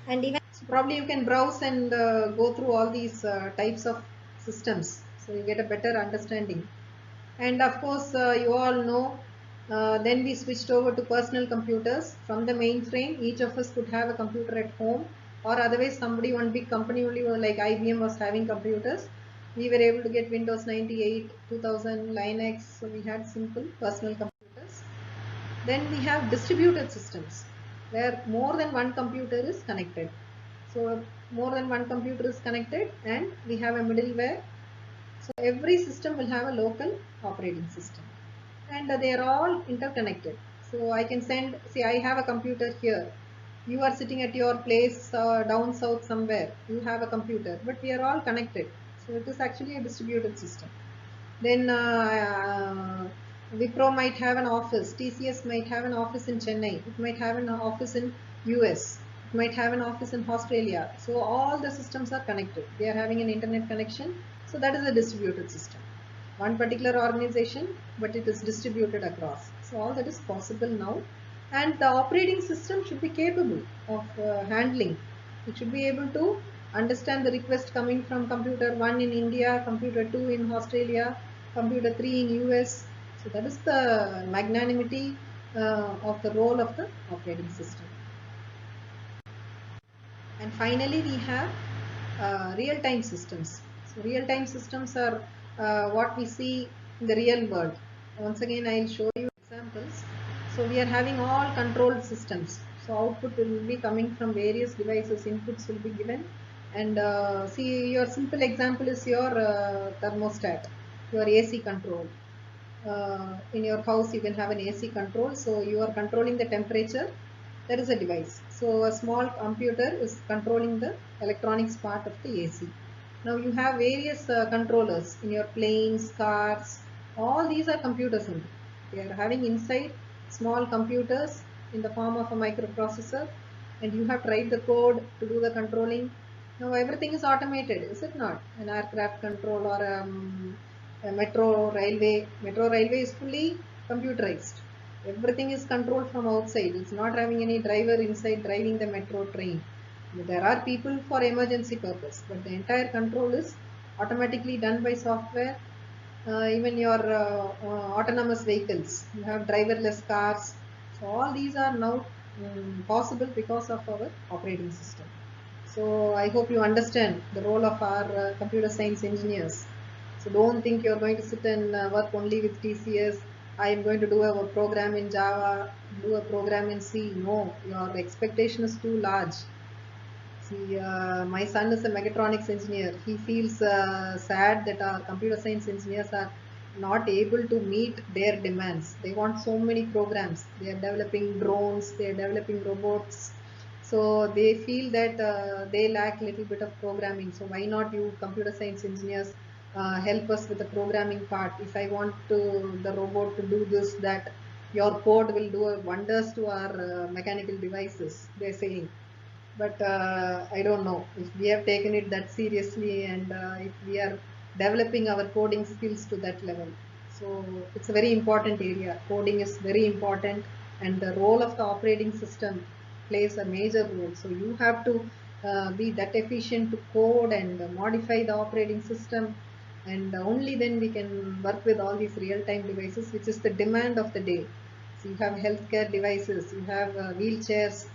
And even so probably you can browse and go through all these types of systems, so you get a better understanding. And of course, you all know, then we switched over to personal computers from the mainframe. Each of us could have a computer at home, or otherwise somebody, one big company only like IBM was having computers. We were able to get Windows 98, 2000, Linux, so we had simple personal computers. Then we have distributed systems where more than one computer is connected. So more than one computer is connected and we have a middleware. So every system will have a local operating system and they are all interconnected. So I can send, see, I have a computer here. You are sitting at your place down south somewhere. You have a computer, but we are all connected. So it is actually a distributed system. Then Wipro might have an office, TCS might have an office in Chennai, it might have an office in US, it might have an office in Australia. So all the systems are connected. They are having an internet connection. So that is a distributed system. One particular organization, but it is distributed across. So all that is possible now. And the operating system should be capable of handling. It should be able to understand the request coming from computer 1 in India, computer 2 in Australia, computer 3 in US. So that is the magnanimity of the role of the operating system. And finally, we have real-time systems. So real-time systems are what we see in the real world. Once again, I'll show you examples. So we are having all controlled systems. So output will be coming from various devices, inputs will be given. And see, your simple example is your thermostat, your AC control. In your house you can have an AC control, so you are controlling the temperature. That is a device. So a small computer is controlling the electronics part of the AC. Now you have various controllers in your planes, cars. All these are computers only. They are having inside small computers in the form of a microprocessor, and you have to write the code to do the controlling. Now everything is automated, is it not? An aircraft control or a metro railway is fully computerized. Everything is controlled from outside. It's not having any driver inside driving the metro train. There are people for emergency purpose, but the entire control is automatically done by software. Even your autonomous vehicles, you have driverless cars. So all these are now possible because of our operating system. So I hope you understand the role of our computer science engineers. So don't think you're going to sit and work only with TCS. I am going to do a program in Java, do a program in C. No, your expectation is too large. See, my son is a mechatronics engineer. He feels sad that our computer science engineers are not able to meet their demands. They want so many programs. They are developing drones, they are developing robots. So they feel that they lack a little bit of programming. So why not you computer science engineers help us with the programming part? If I want to the robot to do this, that, your code will do wonders to our mechanical devices, they're saying. But I don't know if we have taken it that seriously, and if we are developing our coding skills to that level. So it's a very important area. Coding is very important, and the role of the operating system plays a major role. So you have to be that efficient to code and modify the operating system, and only then we can work with all these real-time devices, which is the demand of the day. So you have healthcare devices, you have wheelchairs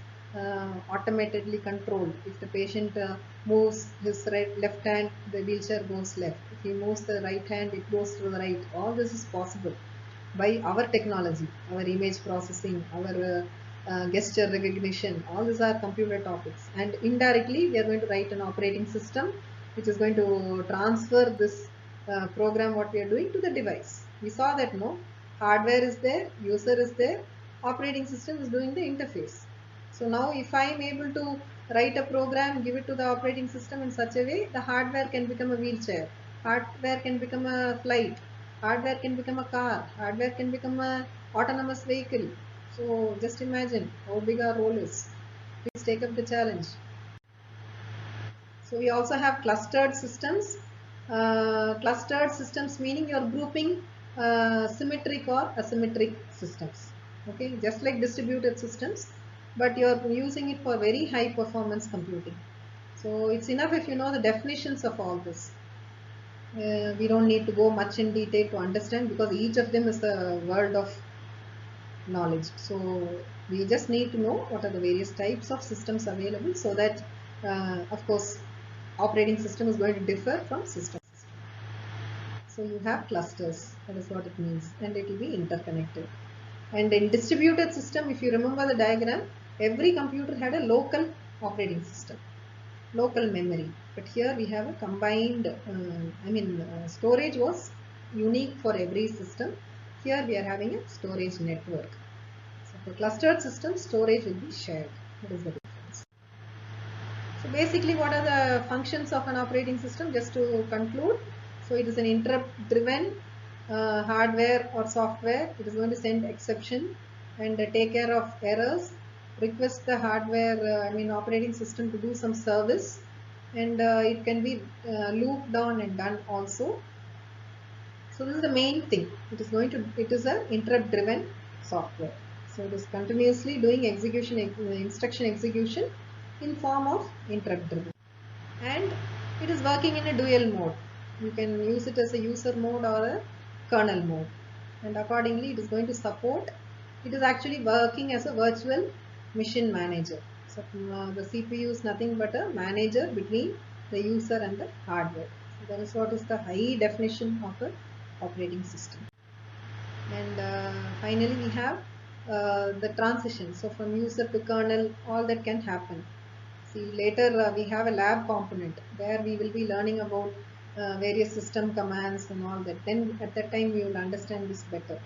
automatically controlled. If the patient moves his left hand, the wheelchair goes left. If he moves the right hand, it goes to the right. All this is possible by our technology, our image processing, our gesture recognition. All these are computer topics. And indirectly, we are going to write an operating system which is going to transfer this program what we are doing to the device. We saw that, no? Hardware is there, user is there, operating system is doing the interface. So now if I am able to write a program, give it to the operating system in such a way, the hardware can become a wheelchair, hardware can become a flight, hardware can become a car, hardware can become a autonomous vehicle. So just imagine how big our role is. Please take up the challenge. So we also have clustered systems. Clustered systems meaning you're grouping symmetric or asymmetric systems. Okay, just like distributed systems. but you're using it for very high performance computing. So it's enough if you know the definitions of all this. We don't need to go much in detail to understand, because each of them is a world of knowledge. So we just need to know what are the various types of systems available, so that of course operating system is going to differ from system. So you have clusters, that is what it means, and it will be interconnected. And in distributed system, if you remember the diagram, every computer had a local operating system, local memory. But here we have a combined, storage was unique for every system. Here we are having a storage network. So for clustered system, storage will be shared. That is the difference. So basically, what are the functions of an operating system? Just to conclude, so it is an interrupt driven hardware or software. It is going to send exception and take care of errors, request the hardware, operating system to do some service, and it can be looped on and done also. So this is the main thing. It is an interrupt driven software. So it is continuously doing execution, instruction execution in form of interrupt driven. And it is working in a dual mode. You can use it as a user mode or a kernel mode, and accordingly it is going to support. It is actually working as a virtual machine manager. So the CPU is nothing but a manager between the user and the hardware. So that is what is the high definition of a operating system. And finally we have the transition. So from user to kernel, all that can happen. See, later we have a lab component where we will be learning about various system commands and all that. Then at that time we will understand this better.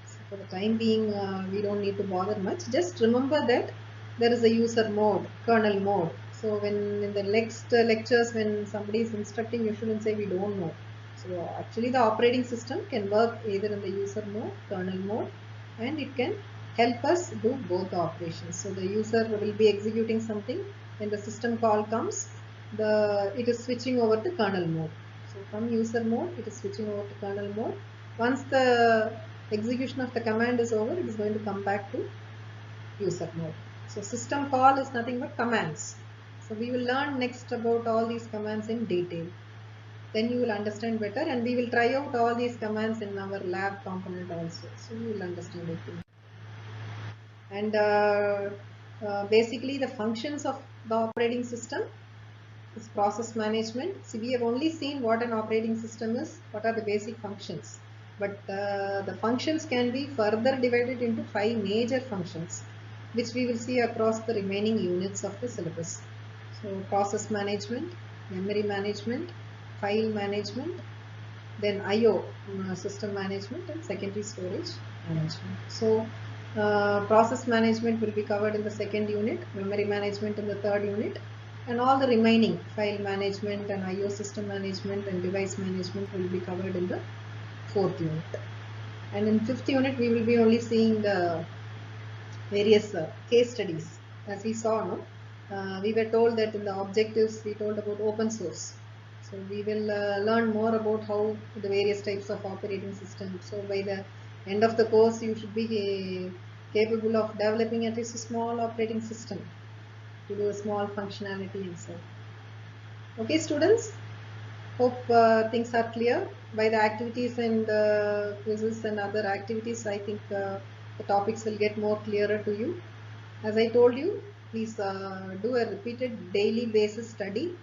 So for the time being, we don't need to bother much. Just remember that there is a user mode, kernel mode. So when in the next lectures, when somebody is instructing, you shouldn't say we don't know. So actually the operating system can work either in the user mode, kernel mode, and it can help us do both the operations. So the user will be executing something. When the system call comes, it is switching over to kernel mode. So from user mode, it is switching over to kernel mode. Once the execution of the command is over, it is going to come back to user mode. So system call is nothing but commands. So we will learn next about all these commands in detail. Then you will understand better, and we will try out all these commands in our lab component also. So you will understand it. And basically the functions of the operating system is process management. See, we have only seen what an operating system is, what are the basic functions. But the functions can be further divided into 5 major functions, which we will see across the remaining units of the syllabus. So process management, memory management, file management, then I/O system management, and secondary storage management. So process management will be covered in the second unit, memory management in the third unit, and all the remaining file management and I/O system management and device management will be covered in the fourth unit. And in fifth unit we will be only seeing the various case studies. As we saw, no? We were told that in the objectives we told about open source. So we will learn more about how the various types of operating systems. So by the end of the course, you should be capable of developing at least a small operating system to do a small functionality and so. Okay, students. Hope things are clear. By the activities and quizzes and other activities, I think the topics will get more clearer to you. As I told you, please do a repeated daily basis study.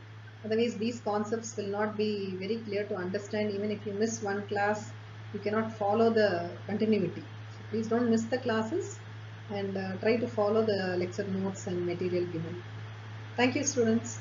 Otherwise, these concepts will not be very clear to understand. Even if you miss one class, you cannot follow the continuity. So please don't miss the classes, and try to follow the lecture notes and material given. Thank you, students.